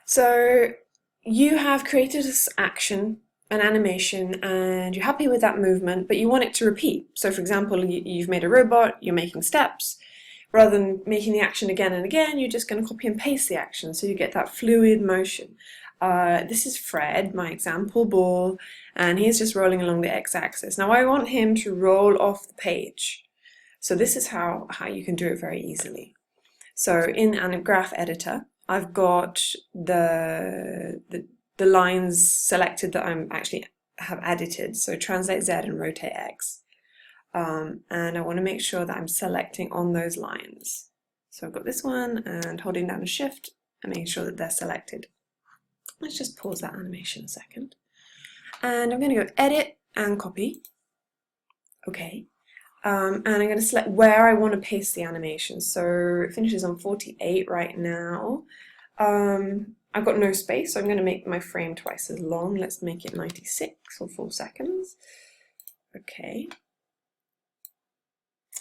So you have created this action, an animation, and you're happy with that movement, but you want it to repeat. So for example, you've made a robot, you're making steps. Rather than making the action again and again, you're just going to copy and paste the action, so you get that fluid motion. This is Fred, my example ball, and he's just rolling along the x-axis. Now I want him to roll off the page. So this is how you can do it very easily. So in Graph Editor, I've got the lines selected that I'm actually have edited. So translate Z and rotate X. And I want to make sure that I'm selecting on those lines. So I've got this one and holding down a shift and making sure that they're selected. Let's just pause that animation a second. And I'm going to go edit and copy. Okay. And I'm going to select where I want to paste the animation. So it finishes on 48 right now. I've got no space, so I'm going to make my frame twice as long. Let's make it 96 or 4 seconds. Okay.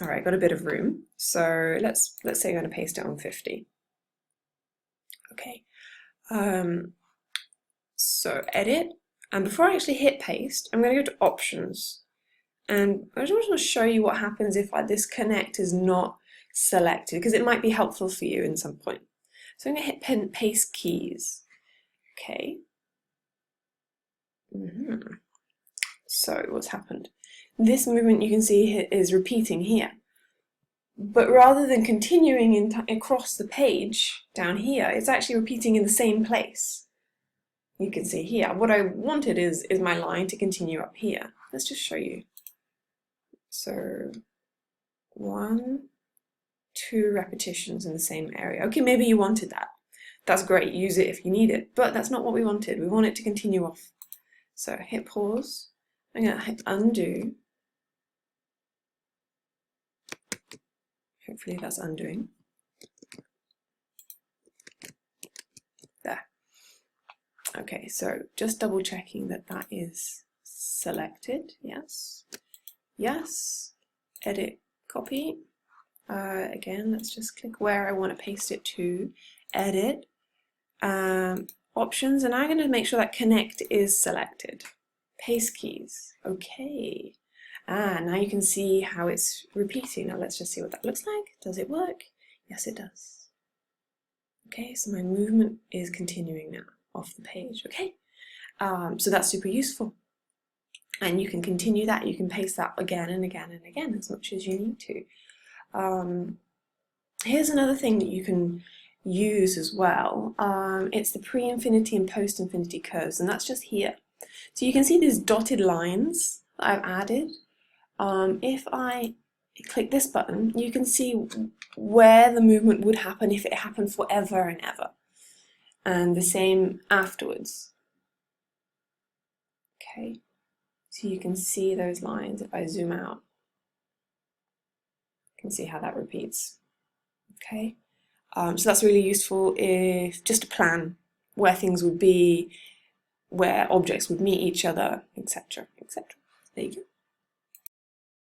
All right, got a bit of room. So let's say I'm going to paste it on 50. Okay. So edit, and before I actually hit paste, I'm going to go to options. And I just want to show you what happens if this connect is not selected, because it might be helpful for you in some point. So I'm going to hit paste keys. Okay. So what's happened? This movement you can see is repeating here. But rather than continuing across the page down here, it's actually repeating in the same place. You can see here. What I wanted is my line to continue up here. Let's just show you. So 1, 2 repetitions in the same area. Okay, maybe you wanted that. That's great, use it if you need it, but that's not what we wanted. We want it to continue off. So hit pause, I'm going to hit undo. Hopefully that's undoing. There. Okay, so just double checking that that is selected. Yes. Yes. Edit, copy. Again, let's just click where I want to paste it to. Edit. Options, and I'm going to make sure that connect is selected. Paste keys. Okay. Now you can see how it's repeating. Now let's just see what that looks like. Does it work? Yes, it does. Okay, so my movement is continuing now off the page. Okay, so that's super useful. And you can continue that. You can paste that again and again and again as much as you need to. Here's another thing that you can use as well. It's the pre-infinity and post-infinity curves, and that's just here. So you can see these dotted lines that I've added. If I click this button, you can see where the movement would happen if it happened forever and ever. And the same afterwards. Okay, so you can see those lines if I zoom out. You can see how that repeats. Okay, so that's really useful if just to plan where things would be, where objects would meet each other, etc., etc. There you go.